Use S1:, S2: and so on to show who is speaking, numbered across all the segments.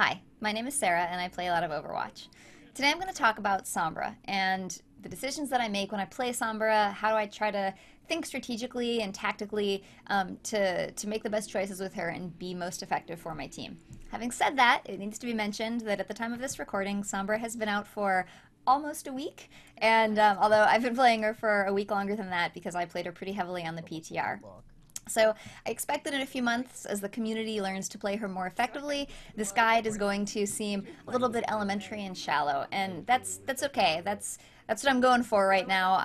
S1: Hi, my name is Sarah and I play a lot of Overwatch. Today I'm going to talk about Sombra and the decisions that I make when I play Sombra. How do I try to think strategically and tactically to make the best choices with her and be most effective for my team. Having said that, it needs to be mentioned that at the time of this recording, Sombra has been out for almost a week, and although I've been playing her for a week longer than that because I played her pretty heavily on the PTR. So I expect that in a few months, as the community learns to play her more effectively, this guide is going to seem a little bit elementary and shallow, and that's okay. That's what I'm going for right now.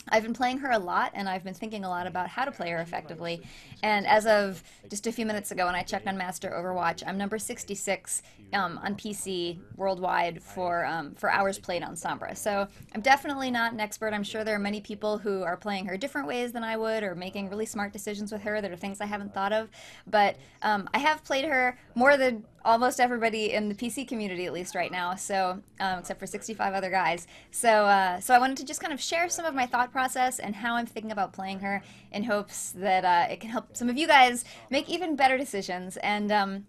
S1: I've been playing her a lot, and I've been thinking a lot about how to play her effectively. And as of just a few minutes ago, when I checked on Master Overwatch, I'm number 66 on PC worldwide for hours played on Sombra. So I'm definitely not an expert. I'm sure there are many people who are playing her different ways than I would, or making really smart decisions with her that are things I haven't thought of. But I have played her more than almost everybody in the PC community, at least right now, so except for 65 other guys. So I wanted to just kind of share some of my thought process and how I'm thinking about playing her in hopes that it can help some of you guys make even better decisions. And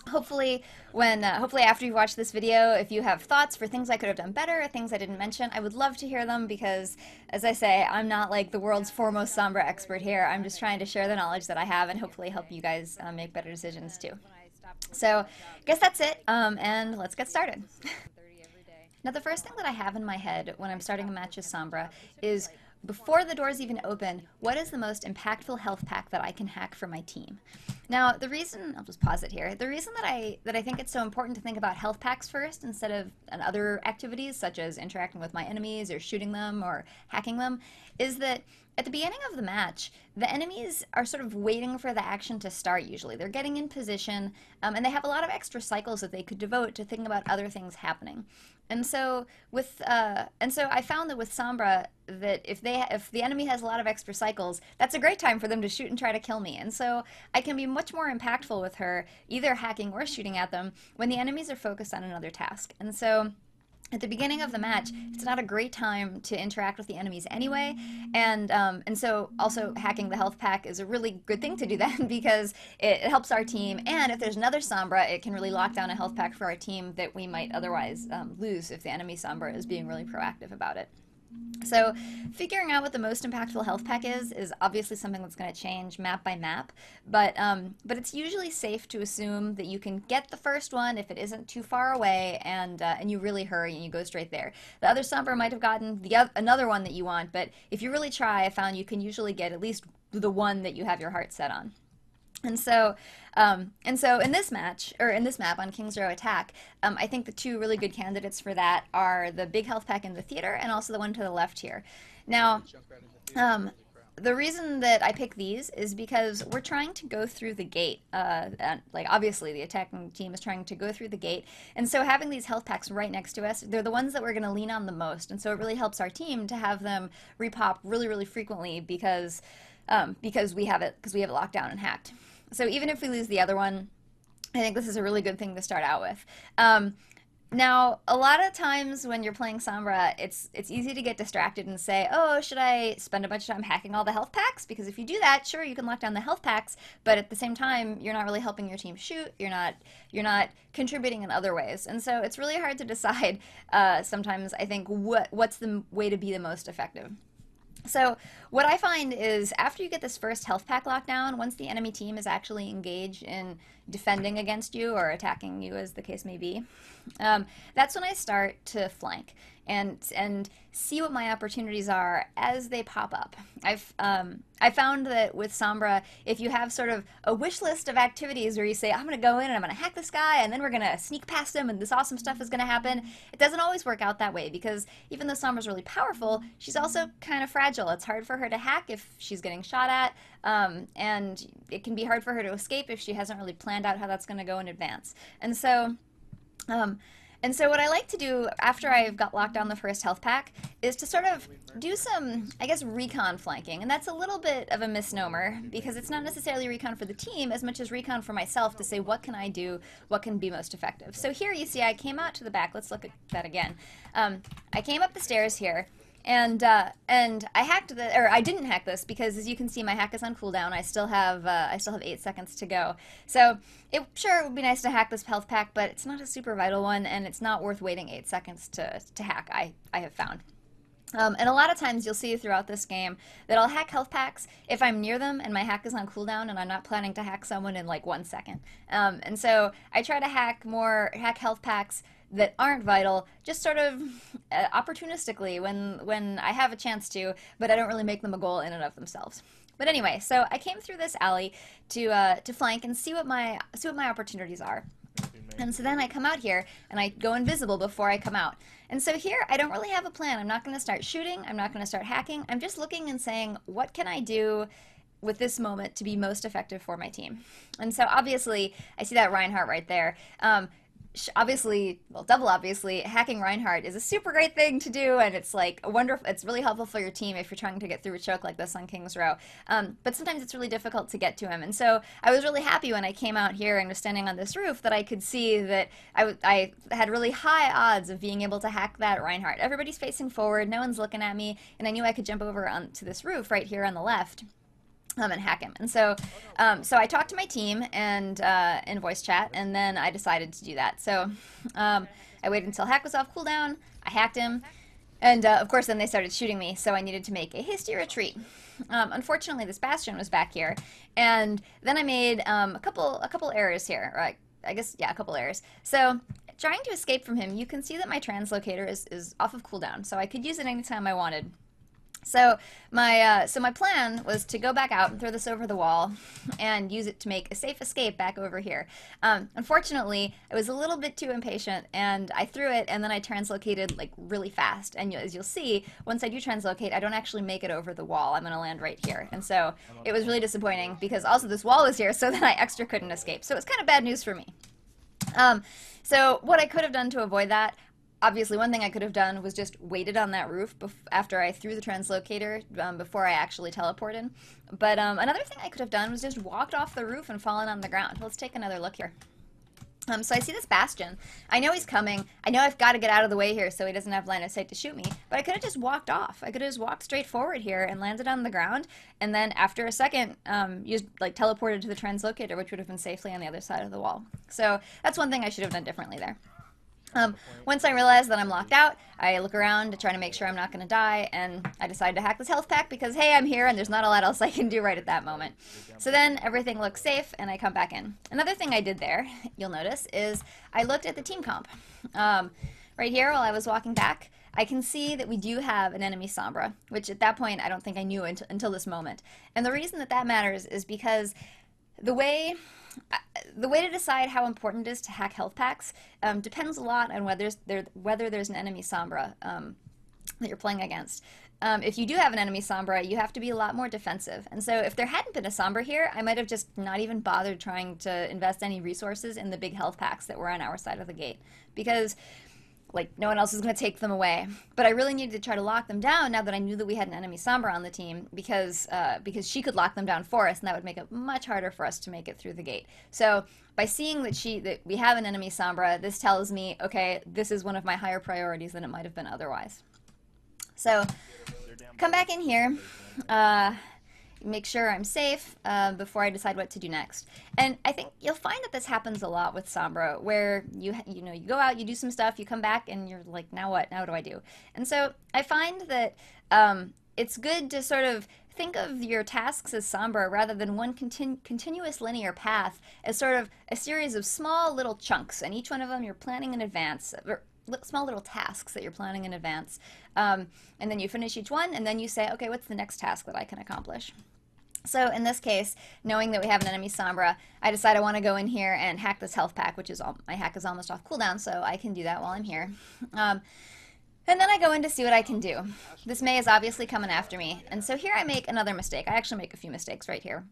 S1: hopefully hopefully after you've watched this video, if you have thoughts for things I could have done better or things I didn't mention, I would love to hear them because, as I say, I'm not like the world's foremost Sombra expert here. I'm just trying to share the knowledge that I have and hopefully help you guys make better decisions too. So I guess that's it, and let's get started. Now, the first thing that I have in my head when I'm starting a match with Sombra is, before the doors even open, what is the most impactful health pack that I can hack for my team? Now, the reason, I'll just pause it here, the reason that I think it's so important to think about health packs first instead of other activities such as interacting with my enemies or shooting them or hacking them is that at the beginning of the match, the enemies are sort of waiting for the action to start usually. They're getting in position, and they have a lot of extra cycles that they could devote to thinking about other things happening. And so I found that with Sombra, that if the enemy has a lot of extra cycles, that's a great time for them to shoot and try to kill me. And so I can be much more impactful with her, either hacking or shooting at them, when the enemies are focused on another task. And so at the beginning of the match, it's not a great time to interact with the enemies anyway, and so also hacking the health pack is a really good thing to do then because it helps our team, and if there's another Sombra, it can really lock down a health pack for our team that we might otherwise lose if the enemy Sombra is being really proactive about it. So figuring out what the most impactful health pack is obviously something that's going to change map by map, but it's usually safe to assume that you can get the first one if it isn't too far away, and you really hurry and you go straight there. The other Sombra might have gotten another one that you want, but if you really try, I found you can usually get at least the one that you have your heart set on. And so in this match, or in this map on King's Row Attack, I think the two really good candidates for that are the big health pack in the theater and also the one to the left here. Now, the reason that I pick these is because we're trying to go through the gate. Like, obviously, the attacking team is trying to go through the gate, and so having these health packs right next to us, they're the ones that we're going to lean on the most, and so it really helps our team to have them repop really, really frequently because we have it locked down and hacked. So even if we lose the other one, I think this is a really good thing to start out with. Now, a lot of times when you're playing Sombra, it's easy to get distracted and say, oh, should I spend a bunch of time hacking all the health packs? Because if you do that, sure, you can lock down the health packs, but at the same time, you're not really helping your team shoot. You're not contributing in other ways. And so it's really hard to decide sometimes, I think, what's the way to be the most effective. So what I find is, after you get this first health pack lockdown, once the enemy team is actually engaged in defending against you or attacking you, as the case may be, that's when I start to flank and see what my opportunities are as they pop up. I found that with Sombra, if you have sort of a wish list of activities where you say, I'm going to go in and I'm going to hack this guy and then we're going to sneak past him and this awesome stuff is going to happen, it doesn't always work out that way because even though Sombra's really powerful, she's also kind of fragile. It's hard for her to hack if she's getting shot at, and it can be hard for her to escape if she hasn't really planned out how that's going to go in advance. And so what I like to do after I've got locked down the first health pack is to sort of do some, I guess, recon flanking. And that's a little bit of a misnomer because it's not necessarily recon for the team as much as recon for myself to say, what can I do? What can be most effective? So here you see I came out to the back. Let's look at that again. I came up the stairs here. And I hacked the, or I didn't hack this because, as you can see, my hack is on cooldown. I still have 8 seconds to go. So it would be nice to hack this health pack, but it's not a super vital one, and it's not worth waiting 8 seconds to hack. I have found. And a lot of times you'll see throughout this game that I'll hack health packs if I'm near them and my hack is on cooldown and I'm not planning to hack someone in like 1 second. And so I try to hack health packs that aren't vital, just sort of opportunistically when I have a chance to, but I don't really make them a goal in and of themselves. But anyway, so I came through this alley to flank and see what my opportunities are. And so then I come out here and I go invisible before I come out. And so here I don't really have a plan. I'm not going to start shooting. I'm not going to start hacking. I'm just looking and saying, what can I do with this moment to be most effective for my team? And so obviously I see that Reinhardt right there. Obviously, well, double obviously, hacking Reinhardt is a super great thing to do, and it's like it's really helpful for your team if you're trying to get through a choke like this on King's Row. But sometimes it's really difficult to get to him, and so I was really happy when I came out here and was standing on this roof that I could see that I had really high odds of being able to hack that Reinhardt. Everybody's facing forward, no one's looking at me, and I knew I could jump over onto this roof right here on the left. And hack him. And so, so I talked to my team and in voice chat, and then I decided to do that. So I waited until hack was off cooldown. I hacked him, and of course, then they started shooting me. So I needed to make a hasty retreat. Unfortunately, this bastion was back here, and then I made a couple errors here. Or I guess yeah, a couple errors. So trying to escape from him, you can see that my translocator is off of cooldown, so I could use it anytime I wanted. So my plan was to go back out and throw this over the wall and use it to make a safe escape back over here. Unfortunately, I was a little bit too impatient and I threw it and then I translocated like really fast. And as you'll see, once I do translocate, I don't actually make it over the wall. I'm going to land right here. And so it was really disappointing because also this wall is here, so then I extra couldn't escape. So it's kind of bad news for me. So what I could have done to avoid that, obviously, one thing I could have done was just waited on that roof after I threw the translocator before I actually teleported. But another thing I could have done was just walked off the roof and fallen on the ground. Let's take another look here. So I see this bastion. I know he's coming. I know I've got to get out of the way here so he doesn't have line of sight to shoot me. But I could have just walked off. I could have just walked straight forward here and landed on the ground. And then after a second, teleported to the translocator, which would have been safely on the other side of the wall. So that's one thing I should have done differently there. Once I realize that I'm locked out, I look around to try to make sure I'm not going to die, and I decide to hack this health pack because, hey, I'm here and there's not a lot else I can do right at that moment. So then everything looks safe and I come back in. Another thing I did there, you'll notice, is I looked at the team comp. Right here, while I was walking back, I can see that we do have an enemy Sombra, which at that point I don't think I knew until this moment. And the reason that matters is because the way to decide how important it is to hack health packs depends a lot on whether there's an enemy Sombra that you're playing against. If you do have an enemy Sombra, you have to be a lot more defensive. And so if there hadn't been a Sombra here, I might have just not even bothered trying to invest any resources in the big health packs that were on our side of the gate. Because like no one else is going to take them away. But I really needed to try to lock them down now that I knew that we had an enemy Sombra on the team because she could lock them down for us, and that would make it much harder for us to make it through the gate. So by seeing that we have an enemy Sombra, this tells me, okay, this is one of my higher priorities than it might have been otherwise. So come back in here. Make sure I'm safe before I decide what to do next. And I think you'll find that this happens a lot with Sombra, where you go out, you do some stuff, you come back, and you're like, now what? Now what do I do? And so I find that it's good to sort of think of your tasks as Sombra rather than one continuous linear path as sort of a series of small little chunks, and each one of them you're planning in advance, or small little tasks that you're planning in advance. And then you finish each one, and then you say, okay, what's the next task that I can accomplish? So in this case, knowing that we have an enemy Sombra, I decide I want to go in here and hack this health pack, which is my hack is almost off cooldown, so I can do that while I'm here. And then I go in to see what I can do. This Mei is obviously coming after me, and so here I make another mistake. I actually make a few mistakes right here.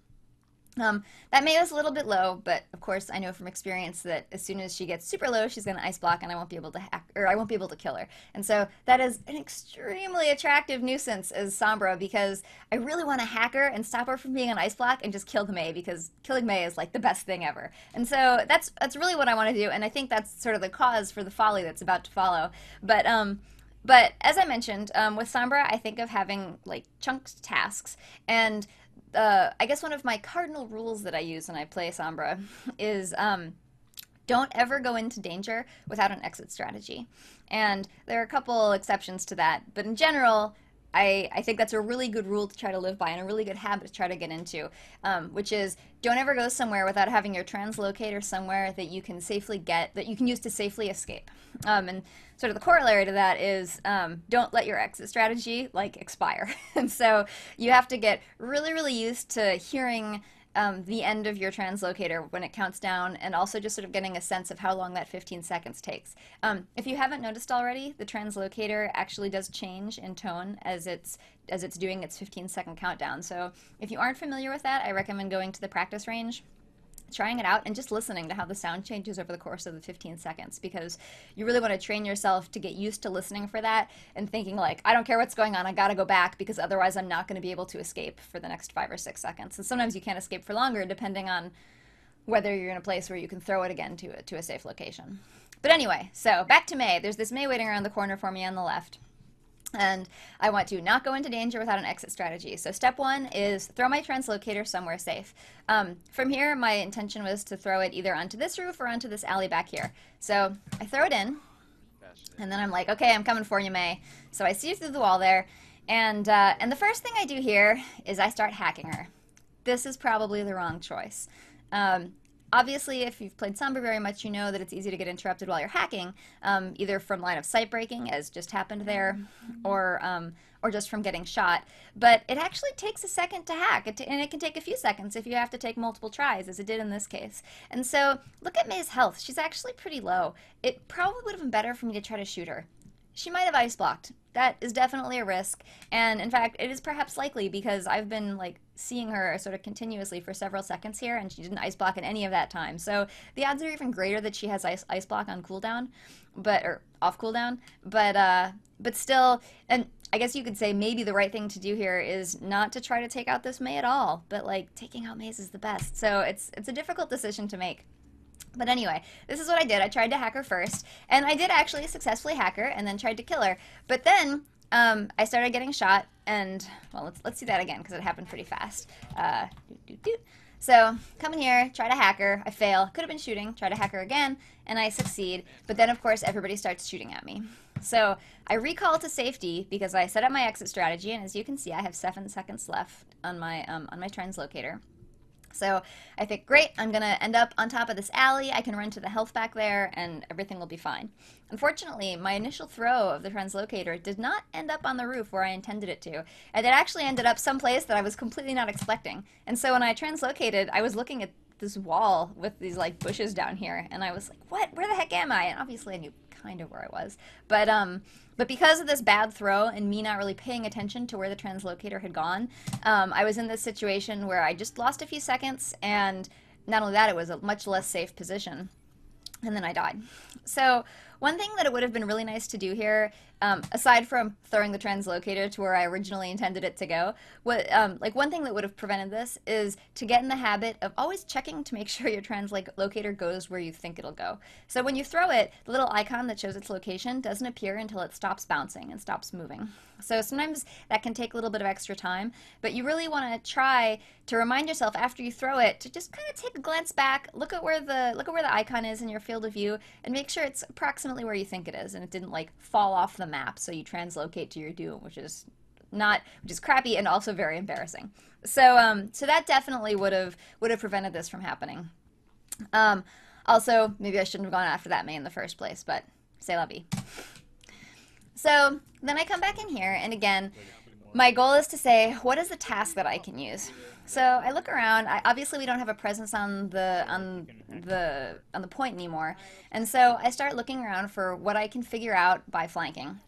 S1: That Mei was a little bit low, but of course I know from experience that as soon as she gets super low, she's going to ice block and I won't be able to hack, or I won't be able to kill her. And so that is an extremely attractive nuisance as Sombra, because I really want to hack her and stop her from being an ice block and just kill the Mei, because killing Mei is like the best thing ever. And so that's really what I want to do, and I think that's sort of the cause for the folly that's about to follow. But as I mentioned, with Sombra, I think of having like chunked tasks, and I guess one of my cardinal rules that I use when I play Sombra is don't ever go into danger without an exit strategy. And there are a couple exceptions to that, but in general, I think that's a really good rule to try to live by and a really good habit to try to get into, which is don't ever go somewhere without having your translocator somewhere that you can safely get, that you can use to safely escape. And sort of the corollary to that is don't let your exit strategy like expire. And so you have to get really, really used to hearing the end of your translocator when it counts down, and also just sort of getting a sense of how long that 15 seconds takes. If you haven't noticed already, the translocator actually does change in tone as it's doing its 15-second countdown. So if you aren't familiar with that, I recommend going to the practice range, trying it out, and just listening to how the sound changes over the course of the 15 seconds, because you really want to train yourself to get used to listening for that and thinking like, I don't care what's going on, I gotta go back because otherwise I'm not going to be able to escape for the next 5 or 6 seconds. And sometimes you can't escape for longer depending on whether you're in a place where you can throw it again to a safe location. But anyway, so back to May. There's this May waiting around the corner for me on the left. And I want to not go into danger without an exit strategy. So step one is throw my translocator somewhere safe. From here, my intention was to throw it either onto this roof or onto this alley back here. So I throw it in, and then I'm like, okay, I'm coming for you, May. So I see through the wall there, and the first thing I do here is I start hacking her. This is probably the wrong choice. Obviously, if you've played Sombra very much, you know that it's easy to get interrupted while you're hacking, either from line of sight breaking, as just happened there, or just from getting shot. But it actually takes a second to hack, and it can take a few seconds if you have to take multiple tries, as it did in this case. And so, look at May's health. She's actually pretty low. It probably would have been better for me to try to shoot her. She might have ice blocked. That is definitely a risk, and in fact, it is perhaps likely because I've been like seeing her sort of continuously for several seconds here, and she didn't ice block in any of that time. So the odds are even greater that she has ice block on cooldown, or off cooldown. But still, and I guess you could say maybe the right thing to do here is not to try to take out this May at all, but like taking out Mays is the best. So it's a difficult decision to make. But anyway, this is what I did. I tried to hack her first, and I did actually successfully hack her and then tried to kill her. But then I started getting shot, and, well, let's do that again because it happened pretty fast. So come in here, try to hack her. I fail. Could have been shooting. Try to hack her again, and I succeed. But then, of course, everybody starts shooting at me. So I recall to safety because I set up my exit strategy, and as you can see, I have 7 seconds left on my translocator. So I think, great, I'm going to end up on top of this alley. I can run to the health back there, and everything will be fine. Unfortunately, my initial throw of the translocator did not end up on the roof where I intended it to. And it actually ended up someplace that I was completely not expecting. And so when I translocated, I was looking at this wall with these, like, bushes down here, and I was like, what? Where the heck am I? And obviously I knew kind of where I was. But because of this bad throw and me not really paying attention to where the translocator had gone, I was in this situation where I just lost a few seconds, and not only that, it was a much less safe position. And then I died. So one thing that it would have been really nice to do here, aside from throwing the translocator to where I originally intended it to go, like one thing that would have prevented this is to get in the habit of always checking to make sure your translocator goes where you think it'll go. So when you throw it, the little icon that shows its location doesn't appear until it stops bouncing and stops moving. So sometimes that can take a little bit of extra time, but you really want to try to remind yourself after you throw it to just kind of take a glance back, look at where the icon is in your field of view, and make sure it's approximately where you think it is, and it didn't like fall off the map, so you translocate to your doom, which is crappy and also very embarrassing. So so that definitely would have prevented this from happening. Also, maybe I shouldn't have gone after that May in the first place, but c'est la vie. So then I come back in here, and again, my goal is to say, what is the task that I can use? So I look around. Obviously, we don't have a presence on the point anymore, and so I start looking around for what I can figure out by flanking.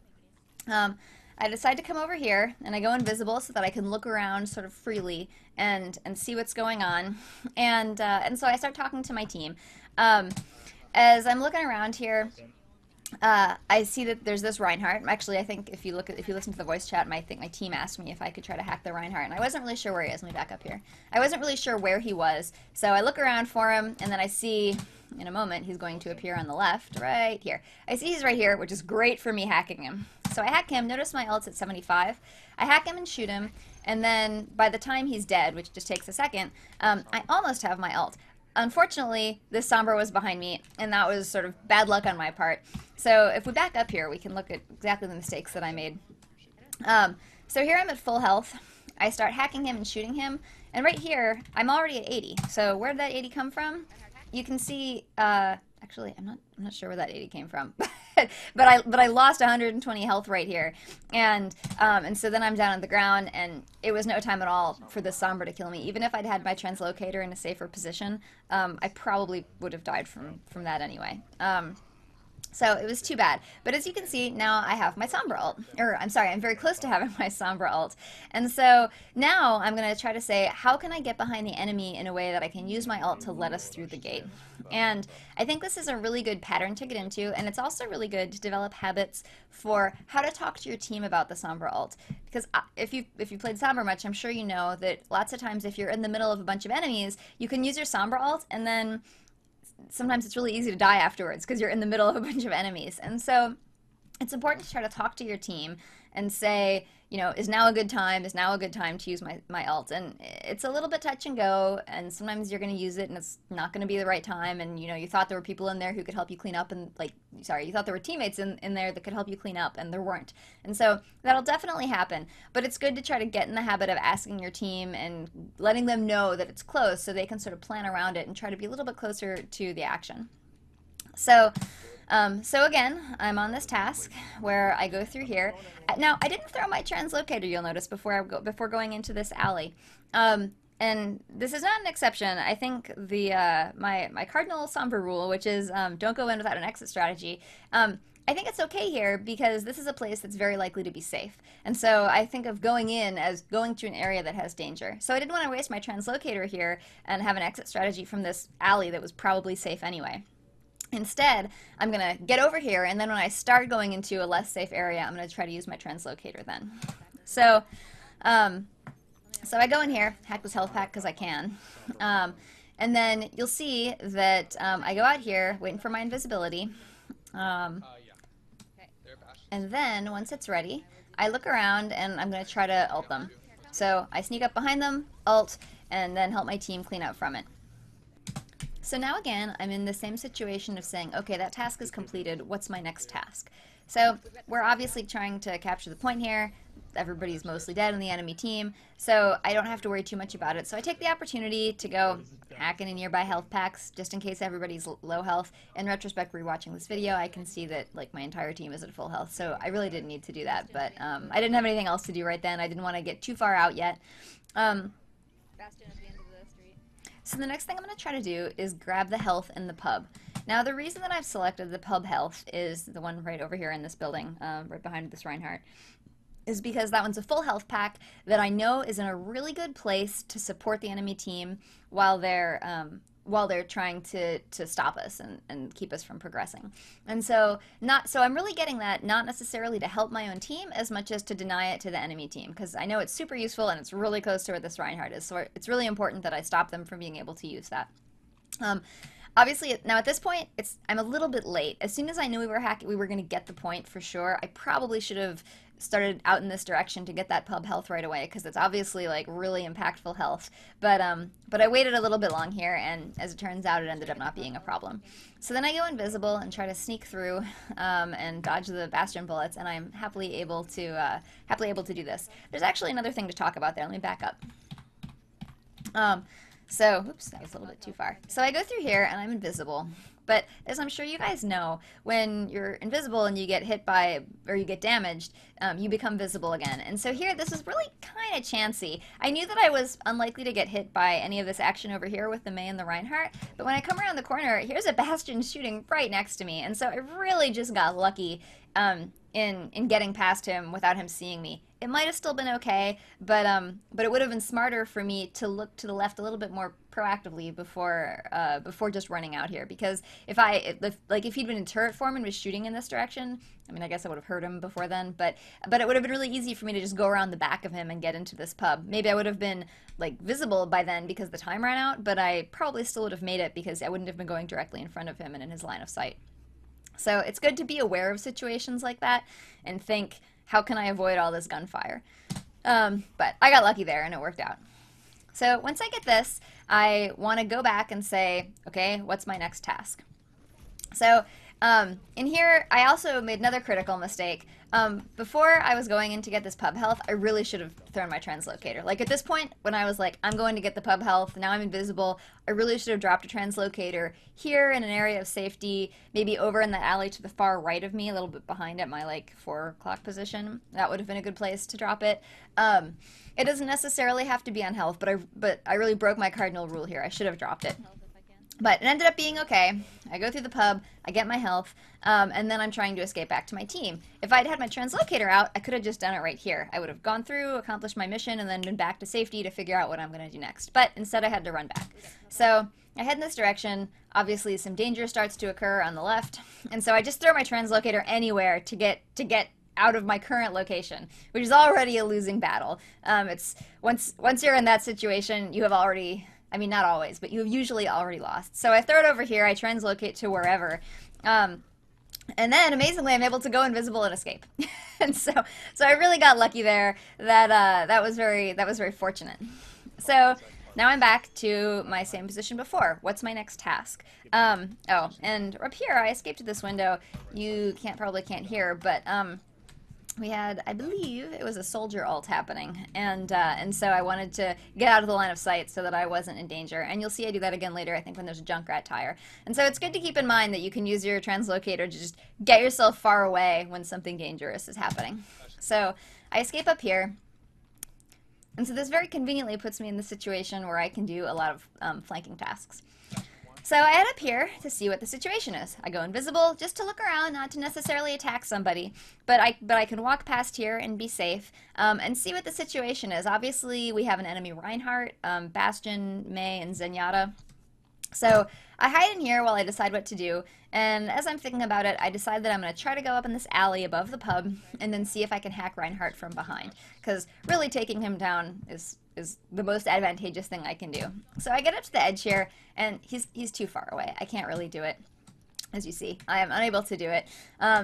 S1: I decide to come over here, and I go invisible so that I can look around sort of freely and see what's going on, and so I start talking to my team. As I'm looking around here, I see that there's this Reinhardt. Actually, I think if you listen to the voice chat, I think my team asked me if I could try to hack the Reinhardt, and I wasn't really sure where he is. Let me back up here. I wasn't really sure where he was, so I look around for him, and then I see, in a moment, he's going to appear on the left, right here. I see he's right here, which is great for me hacking him. So So I hack him. Notice my ult's at 75. I hack him and shoot him, and then by the time he's dead, which just takes a second, I almost have my ult. Unfortunately, this Sombra was behind me, and that was sort of bad luck on my part. So if we back up here, we can look at exactly the mistakes that I made. So here I'm at full health. I start hacking him and shooting him, and right here, I'm already at 80. So where did that 80 come from? You can see, actually, I'm not sure where that 80 came from, but I lost 120 health right here, and so then I'm down on the ground, and it was no time at all for the Sombra to kill me. Even if I'd had my translocator in a safer position, I probably would have died from that anyway. So it was too bad. But as you can see, now I have my Sombra ult. Or, I'm sorry, I'm very close to having my Sombra ult. And so now I'm going to try to say, how can I get behind the enemy in a way that I can use my ult to let us through the gate? And I think this is a really good pattern to get into, and it's also really good to develop habits for how to talk to your team about the Sombra ult. Because if you played Sombra much, I'm sure you know that lots of times if you're in the middle of a bunch of enemies, you can use your Sombra ult, and then sometimes it's really easy to die afterwards because you're in the middle of a bunch of enemies. And so it's important to try to talk to your team and say, you know, is now a good time? Is now a good time to use my ult? And it's a little bit touch and go, and sometimes you're going to use it and it's not going to be the right time, and, you know, you thought there were people in there who could help you clean up, and, like, sorry, you thought there were teammates in there that could help you clean up, and there weren't. And so that'll definitely happen, but it's good to try to get in the habit of asking your team and letting them know that it's close so they can sort of plan around it and try to be a little bit closer to the action. So again, I'm on this task where I go through here. Now, I didn't throw my translocator, you'll notice, before going into this alley. And this is not an exception. I think the my cardinal Sombra rule, which is don't go in without an exit strategy, I think it's okay here because this is a place that's very likely to be safe. And so I think of going in as going to an area that has danger. So I didn't want to waste my translocator here and have an exit strategy from this alley that was probably safe anyway. Instead, I'm going to get over here, and then when I start going into a less safe area, I'm going to try to use my translocator then. So I go in here, hack this health pack because I can, and then you'll see that I go out here, waiting for my invisibility, and then once it's ready, I look around and I'm going to try to ult them. So I sneak up behind them, ult, and then help my team clean up from it. So now again, I'm in the same situation of saying, okay, that task is completed, what's my next task? So we're obviously trying to capture the point here. Everybody's mostly dead on the enemy team, so I don't have to worry too much about it. So I take the opportunity to go hack into nearby health packs, just in case everybody's low health. In retrospect, rewatching this video, I can see that, like, my entire team is at full health, so I really didn't need to do that. But I didn't have anything else to do right then. I didn't want to get too far out yet. So the next thing I'm going to try to do is grab the health in the pub. Now the reason that I've selected the pub health is the one right over here in this building, right behind this Reinhardt, is because that one's a full health pack that I know is in a really good place to support the enemy team while they're trying to stop us and keep us from progressing. And so I'm really getting that not necessarily to help my own team as much as to deny it to the enemy team, because I know it's super useful and it's really close to where this Reinhardt is, so it's really important that I stop them from being able to use that. Obviously, now at this point, I'm a little bit late. As soon as I knew we were going to get the point for sure, I probably should have started out in this direction to get that pub health right away, because it's obviously, like, really impactful health. But I waited a little bit long here, and as it turns out, it ended up not being a problem. So then I go invisible and try to sneak through and dodge the Bastion bullets, and I'm happily able to do this. There's actually another thing to talk about there. Let me back up. So, oops, that was a little bit too far. So I go through here, and I'm invisible. But as I'm sure you guys know, when you're invisible and you get hit by, or you get damaged, you become visible again. And so here, this is really kind of chancy. I knew that I was unlikely to get hit by any of this action over here with the Mei and the Reinhardt, but when I come around the corner, here's a Bastion shooting right next to me. And so I really just got lucky in getting past him without him seeing me. It might have still been okay, but it would have been smarter for me to look to the left a little bit more proactively before just running out here. Because if he'd been in turret form and was shooting in this direction, I mean, I guess I would have hurt him before then. But it would have been really easy for me to just go around the back of him and get into this pub. Maybe I would have been, like, visible by then because the time ran out, but I probably still would have made it because I wouldn't have been going directly in front of him and in his line of sight. So it's good to be aware of situations like that and think, how can I avoid all this gunfire? But I got lucky there and it worked out. So once I get this, I want to go back and say, okay, what's my next task? So in here, I also made another critical mistake. Before I was going in to get this pub health, I really should have thrown my translocator. Like at this point, when I was like, I'm going to get the pub health, now I'm invisible, I really should have dropped a translocator here in an area of safety, maybe over in that alley to the far right of me, a little bit behind at my like 4 o'clock position. That would have been a good place to drop it. It doesn't necessarily have to be on health, but I really broke my cardinal rule here. I should have dropped it. But it ended up being okay. I go through the pub, I get my health, and then I'm trying to escape back to my team. If I'd had my translocator out, I could have just done it right here. I would have gone through, accomplished my mission, and then been back to safety to figure out what I'm going to do next. But instead I had to run back. So I head in this direction. Obviously some danger starts to occur on the left, and so I just throw my translocator anywhere to get out of my current location, which is already a losing battle. It's once you're in that situation, you have already... I mean, not always, but you have usually already lost. So I throw it over here, I translocate to wherever, and then amazingly I'm able to go invisible and escape. And so I really got lucky there. That was very fortunate. So now I'm back to my same position before. What's my next task? Oh, and up here I escaped to this window. You probably can't hear, but we had, I believe, it was a soldier ult happening, and so I wanted to get out of the line of sight so that I wasn't in danger. And you'll see I do that again later, I think, when there's a Junkrat tire. And so it's good to keep in mind that you can use your translocator to just get yourself far away when something dangerous is happening. So I escape up here, and so this very conveniently puts me in the situation where I can do a lot of flanking tasks. So I head up here to see what the situation is. I go invisible just to look around, not to necessarily attack somebody, but I can walk past here and be safe and see what the situation is. Obviously, we have an enemy Reinhardt, Bastion, Mei, and Zenyatta. So I hide in here while I decide what to do, and as I'm thinking about it, I decide that I'm going to try to go up in this alley above the pub and then see if I can hack Reinhardt from behind, because really taking him down is the most advantageous thing I can do. So I get up to the edge here, and he's too far away. I can't really do it. As you see, I am unable to do it.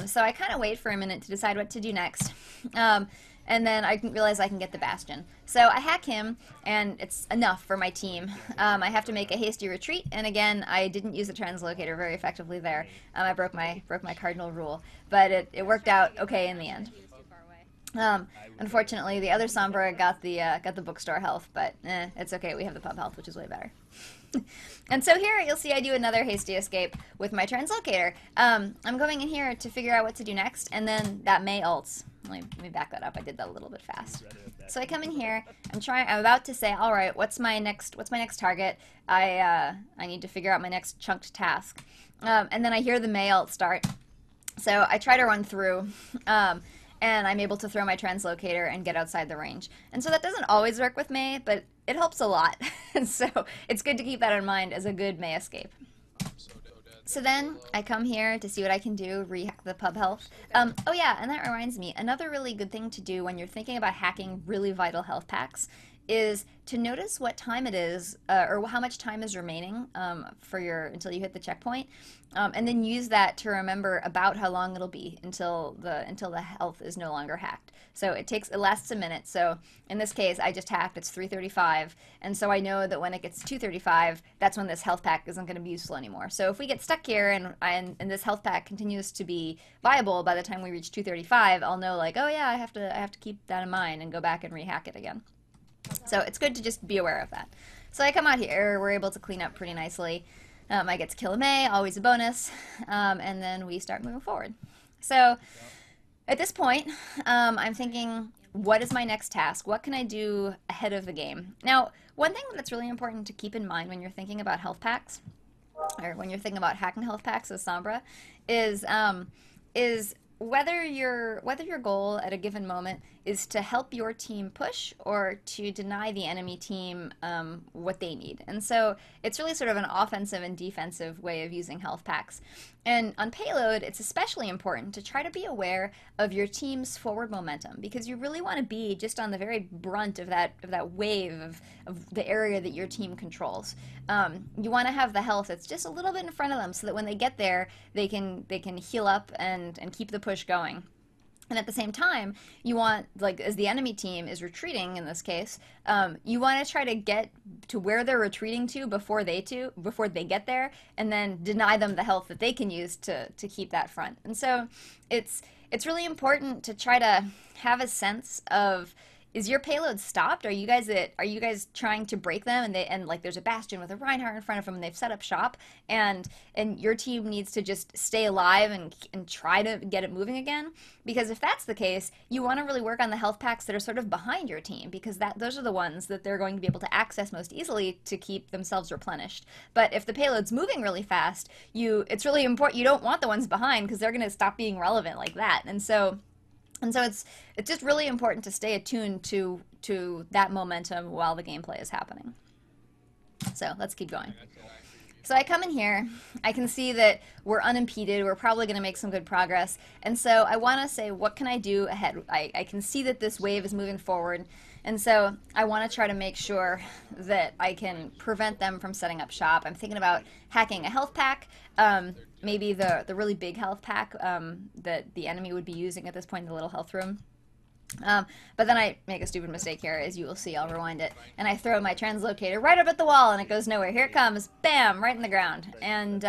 S1: So I kind of wait for a minute to decide what to do next. And then I realize I can get the Bastion. So I hack him, and it's enough for my team. I have to make a hasty retreat, and again, I didn't use the translocator very effectively there. I broke my cardinal rule, but it worked out okay in the end. Unfortunately, the other Sombra got the bookstore health, but it's okay. We have the pub health, which is way better. And so here you'll see I do another hasty escape with my translocator. I'm going in here to figure out what to do next, and then that Mei ults. Let me back that up. I did that a little bit fast. So I come in here. I'm about to say, all right, what's my next target? I need to figure out my next chunked task. And then I hear the Mei ult start. So I try to run through. And I'm able to throw my translocator and get outside the range. And so that doesn't always work with Mei, but it helps a lot. And so it's good to keep that in mind as a good Mei escape. So then I come here to see what I can do, rehack the pub health. Oh yeah, and that reminds me, another really good thing to do when you're thinking about hacking really vital health packs is to notice what time it is, or how much time is remaining until you hit the checkpoint, and then use that to remember about how long it'll be until the health is no longer hacked. So it lasts a minute. So in this case, I just hacked. It's 3:35, and so I know that when it gets 2:35, that's when this health pack isn't going to be useful anymore. So if we get stuck here and this health pack continues to be viable by the time we reach 2:35, I'll know like, oh yeah, I have to keep that in mind and go back and rehack it again. So it's good to just be aware of that. So I come out here, we're able to clean up pretty nicely. I get to kill a Mei, always a bonus, and then we start moving forward. So at this point, I'm thinking, what is my next task? What can I do ahead of the game? Now, one thing that's really important to keep in mind when you're thinking about health packs, or when you're thinking about hacking health packs as Sombra, is whether your goal at a given moment is to help your team push or to deny the enemy team what they need. And so it's really sort of an offensive and defensive way of using health packs. And on payload, it's especially important to try to be aware of your team's forward momentum, because you really want to be just on the very brunt of that wave of the area that your team controls. You want to have the health that's just a little bit in front of them, so that when they get there, they can heal up and keep the push going. And at the same time, you want, like, as the enemy team is retreating in this case, you want to try to get to where they're retreating to before they get there, and then deny them the health that they can use to keep that front. And so it's really important to try to have a sense of, is your payload stopped? Are you guys trying to break them? And like there's a bastion with a Reinhardt in front of them, and they've set up shop, and your team needs to just stay alive and try to get it moving again. Because if that's the case, you want to really work on the health packs that are sort of behind your team, because those are the ones that they're going to be able to access most easily to keep themselves replenished. But if the payload's moving really fast, it's really important. You don't want the ones behind, because they're going to stop being relevant like that. And so it's just really important to stay attuned to that momentum while the gameplay is happening. So let's keep going. So I come in here, I can see that we're unimpeded, we're probably going to make some good progress, and so I want to say, what can I do ahead? I can see that this wave is moving forward, and so I want to try to make sure that I can prevent them from setting up shop. I'm thinking about hacking a health pack, maybe the really big health pack that the enemy would be using at this point in the little health room. But then I make a stupid mistake here, as you will see. I'll rewind it, and I throw my translocator right up at the wall, and it goes nowhere. Here it comes, bam, right in the ground, and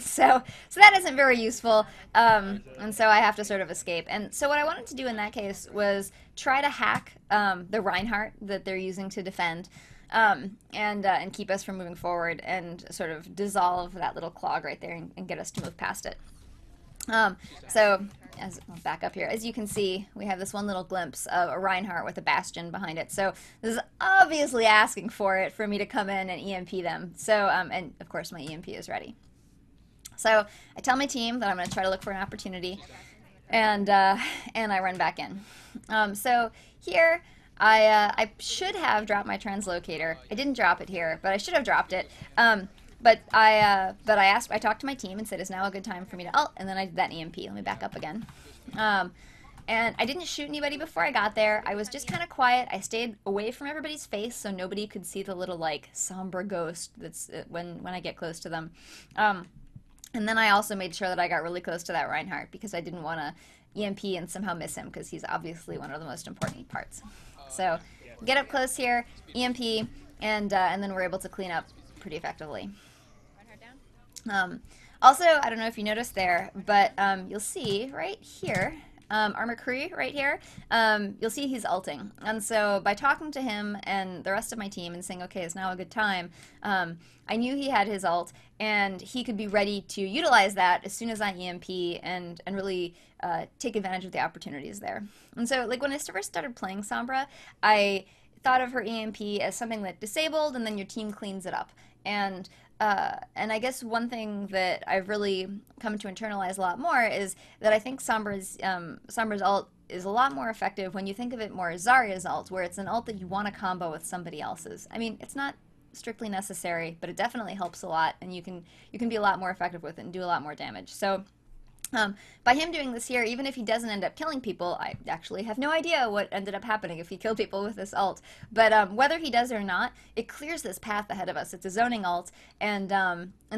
S1: so that isn't very useful, and so I have to sort of escape. And so what I wanted to do in that case was try to hack the Reinhardt that they're using to defend, and keep us from moving forward, and sort of dissolve that little clog right there and get us to move past it. So, I'll back up here. As you can see, we have this one little glimpse of a Reinhardt with a bastion behind it. So this is obviously asking for me to come in and EMP them. So, and of course my EMP is ready. So I tell my team that I'm going to try to look for an opportunity, and I run back in. So here, I should have dropped my translocator. I didn't drop it here, but I should have dropped it. But I talked to my team and said, is now a good time for me to ult? And then I did that EMP. Let me back up again. And I didn't shoot anybody before I got there. I was just kind of quiet. I stayed away from everybody's face so nobody could see the little, like, Sombra ghost that's when I get close to them. And then I also made sure that I got really close to that Reinhardt, because I didn't want to EMP and somehow miss him, because he's obviously one of the most important parts. So get up close here, EMP, and then we're able to clean up pretty effectively. Also, I don't know if you noticed there, but you'll see right here, our McCree right here, you'll see he's ulting. And so by talking to him and the rest of my team and saying, okay, it's now a good time, I knew he had his ult, and he could be ready to utilize that as soon as I EMP and really take advantage of the opportunities there. And so, like, when I first started playing Sombra, I thought of her EMP as something that disabled, and then your team cleans it up. And I guess one thing that I've really come to internalize a lot more is that I think Sombra's ult is a lot more effective when you think of it more as Zarya's ult, where it's an ult that you want to combo with somebody else's. I mean, it's not strictly necessary, but it definitely helps a lot, and you can be a lot more effective with it and do a lot more damage. So by him doing this here, even if he doesn't end up killing people, I actually have no idea what ended up happening if he killed people with this ult. But whether he does or not, it clears this path ahead of us. It's a zoning ult, and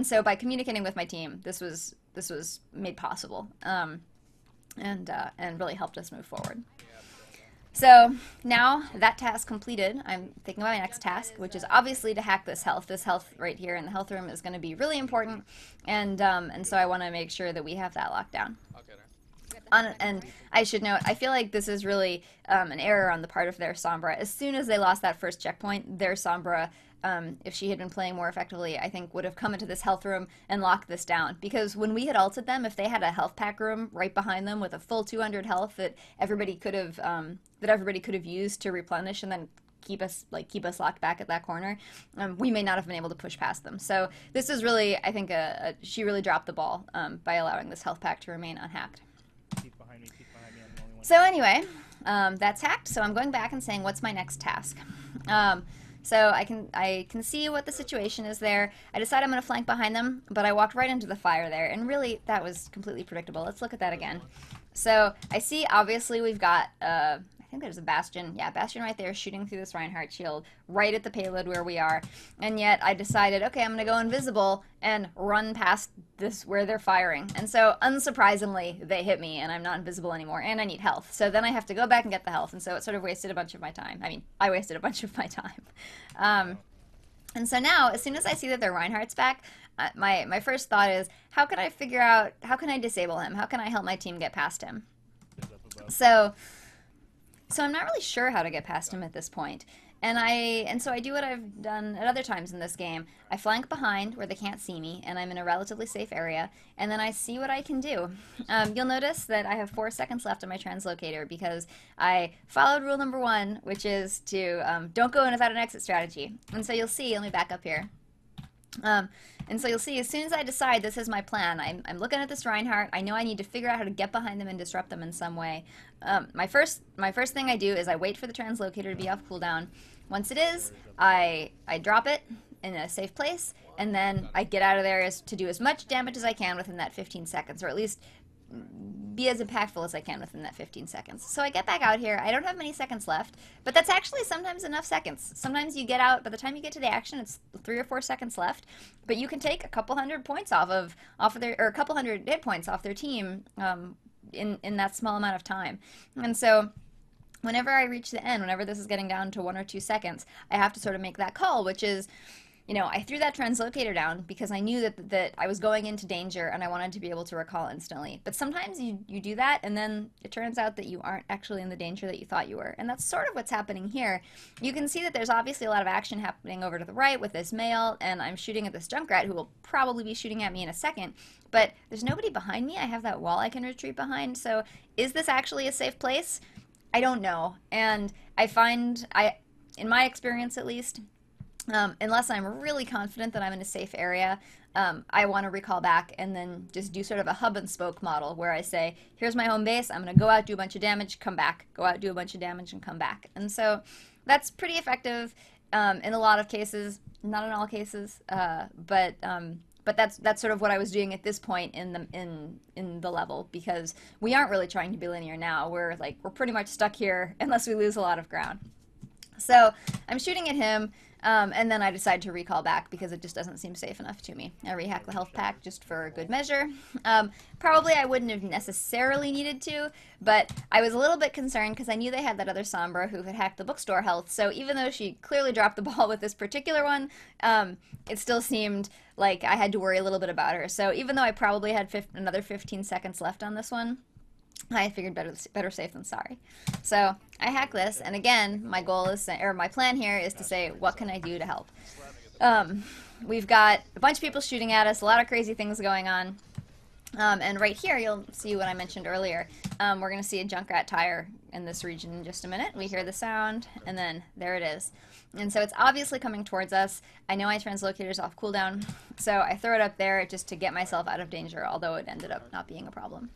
S1: so by communicating with my team, this was made possible, and really helped us move forward. So now that task completed, I'm thinking about my next task, which is obviously to hack this health. This health right here in the health room is going to be really important, and so I want to make sure that we have that locked down. And I should note, I feel like this is really an error on the part of their Sombra. As soon as they lost that first checkpoint, their Sombra, if she had been playing more effectively, I think would have come into this health room and locked this down. Because when we had ulted them, if they had a health pack room right behind them with a full 200 health that everybody could have used to replenish and then keep us locked back at that corner, we may not have been able to push past them. So this is really, I think, she really dropped the ball by allowing this health pack to remain unhacked.
S2: Keep behind me, I'm the only one.
S1: So anyway, That's hacked, so I'm going back and saying, what's my next task? Um, so I can see what the situation is there. I decide I'm going to flank behind them, but I walked right into the fire there, and really that was completely predictable. Let's look at that again. So I see, obviously, we've got, I think there's a Bastion. Yeah, Bastion right there shooting through this Reinhardt shield right at the payload where we are. And yet I decided, okay, I'm going to go invisible and run past this where they're firing. And so, unsurprisingly, they hit me and I'm not invisible anymore and I need health. So then I have to go back and get the health. And so it sort of wasted a bunch of my time. I mean, I wasted a bunch of my time. And so now, as soon as I see that their Reinhardt's back, my first thought is, how can I figure out, how can I disable him? How can I help my team get past him? So I'm not really sure how to get past him at this point. And so I do what I've done at other times in this game. I flank behind where they can't see me, and I'm in a relatively safe area, and then I see what I can do. You'll notice that I have 4 seconds left on my translocator because I followed rule number 1, which is to don't go in without an exit strategy. And so you'll see, let me back up here. And so you'll see, as soon as I decide this is my plan, I'm looking at this Reinhardt. I know I need to figure out how to get behind them and disrupt them in some way. My first thing I do is I wait for the translocator to be off cooldown. Once it is, I drop it in a safe place, and then I get out of there to do as much damage as I can within that 15 seconds, or at least be as impactful as I can within that 15 seconds. So I get back out here. I don't have many seconds left, but that's actually sometimes enough seconds. Sometimes you get out, by the time you get to the action, it's 3 or 4 seconds left, but you can take a couple hundred points off of their, or a couple hundred hit points off their team in that small amount of time. And so whenever I reach the end, whenever this is getting down to 1 or 2 seconds, I have to sort of make that call, which is, you know, I threw that translocator down because I knew that I was going into danger and I wanted to be able to recall instantly. But sometimes you do that and then it turns out that you aren't actually in the danger that you thought you were. And that's sort of what's happening here. You can see that there's obviously a lot of action happening over to the right with this male, and I'm shooting at this Junkrat who will probably be shooting at me in a second. But there's nobody behind me. I have that wall I can retreat behind. So is this actually a safe place? I don't know. And I find, in my experience at least, unless I'm really confident that I'm in a safe area, I want to recall back and then just do sort of a hub and spoke model where I say, here's my home base, I'm going to go out, do a bunch of damage, come back, go out, do a bunch of damage, and come back. And so that's pretty effective in a lot of cases, not in all cases, but that's sort of what I was doing at this point in the level, because we aren't really trying to be linear now. We're pretty much stuck here unless we lose a lot of ground. So I'm shooting at him, and then I decide to recall back because it just doesn't seem safe enough to me. I rehack the health pack just for good measure. Probably I wouldn't have necessarily needed to, but I was a little bit concerned because I knew they had that other Sombra who had hacked the bookstore health, so even though she clearly dropped the ball with this particular one, it still seemed like I had to worry a little bit about her. So even though I probably had another 15 seconds left on this one, I figured better safe than sorry. So I hack this, and again, my goal is, or my plan here is to say, what can I do to help? We've got a bunch of people shooting at us, a lot of crazy things going on. And right here, you'll see what I mentioned earlier. We're going to see a Junkrat tire in this region in just a minute. We hear the sound, and then there it is. And so it's obviously coming towards us. I know my translocator's off cooldown, so I throw it up there just to get myself out of danger, although it ended up not being a problem.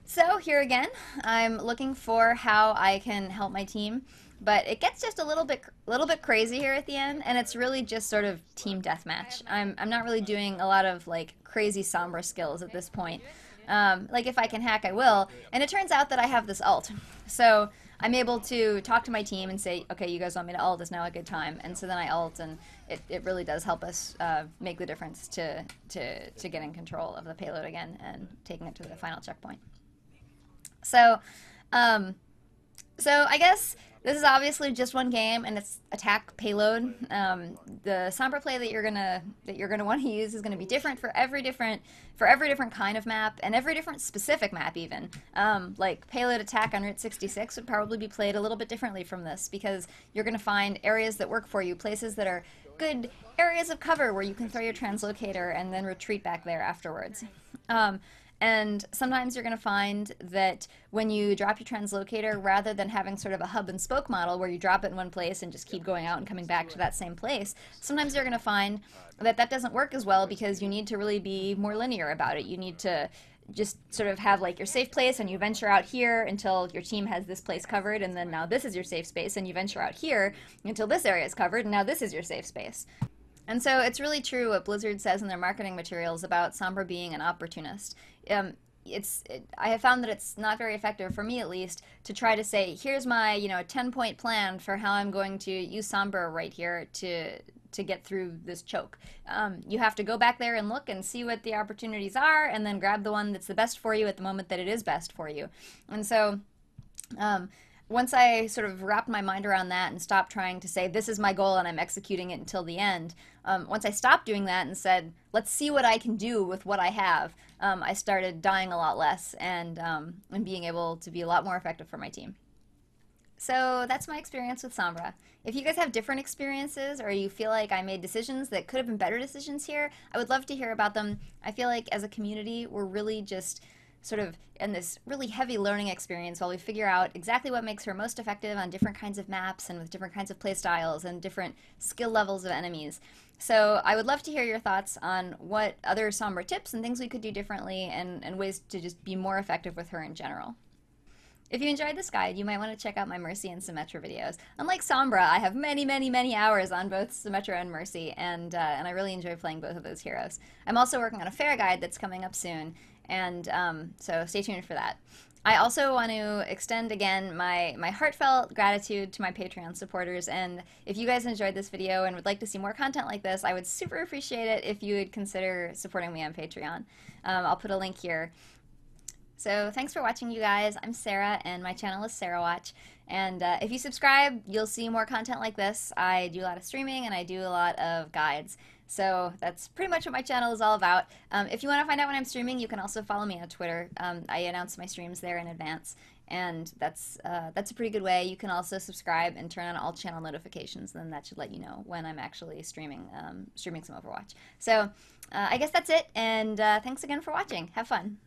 S1: So here again, I'm looking for how I can help my team, but it gets just a little bit crazy here at the end, and it's really just sort of team deathmatch. I'm not really doing a lot of like crazy Sombra skills at this point. Like if I can hack, I will, and it turns out that I have this ult. So I'm able to talk to my team and say, okay, you guys want me to ult, is now a good time. And so then I ult, and it really does help us make the difference to getting control of the payload again and taking it to the final checkpoint. So, so I guess this is obviously just one game, and it's attack payload. The Sombra play that you're gonna want to use is gonna be different for every different kind of map and every different specific map even. Like payload attack on Route 66 would probably be played a little bit differently from this, because you're gonna find areas that work for you, places that are good areas of cover where you can throw your translocator and then retreat back there afterwards. And sometimes you're going to find that when you drop your translocator, rather than having sort of a hub and spoke model where you drop it in one place and just keep going out and coming back to that same place, sometimes you're going to find that that doesn't work as well because you need to really be more linear about it. You need to just sort of have like your safe place and you venture out here until your team has this place covered, and then now this is your safe space, and you venture out here until this area is covered, and now this is your safe space. And so it's really true what Blizzard says in their marketing materials about Sombra being an opportunist. Um, I have found that it's not very effective, for me at least, to try to say, here's my 10-point plan for how I'm going to use Sombra right here to get through this choke. You have to go back there and look and see what the opportunities are, and then grab the one that's the best for you at the moment that it is best for you. And so once I sort of wrapped my mind around that and stopped trying to say, this is my goal and I'm executing it until the end, once I stopped doing that and said, let's see what I can do with what I have, I started dying a lot less and being able to be a lot more effective for my team. So that's my experience with Sombra. If you guys have different experiences or you feel like I made decisions that could have been better decisions here, I would love to hear about them. I feel like as a community, we're really just sort of in this really heavy learning experience while we figure out exactly what makes her most effective on different kinds of maps and with different kinds of play styles and different skill levels of enemies. So I would love to hear your thoughts on what other Sombra tips and things we could do differently and ways to just be more effective with her in general. If you enjoyed this guide, you might want to check out my Mercy and Symmetra videos. Unlike Sombra, I have many, many, many hours on both Symmetra and Mercy, and I really enjoy playing both of those heroes. I'm also working on a fair guide that's coming up soon, and so stay tuned for that. I also want to extend again my heartfelt gratitude to my Patreon supporters, and if you guys enjoyed this video and would like to see more content like this, I would super appreciate it if you would consider supporting me on Patreon. I'll put a link here. So thanks for watching, you guys. I'm Sarah, and my channel is Sarah Watch. And if you subscribe, you'll see more content like this. I do a lot of streaming, and I do a lot of guides. So that's pretty much what my channel is all about. If you want to find out when I'm streaming, you can also follow me on Twitter. I announce my streams there in advance, and that's a pretty good way. You can also subscribe and turn on all channel notifications, and then that should let you know when I'm actually streaming some Overwatch. So I guess that's it, and thanks again for watching. Have fun.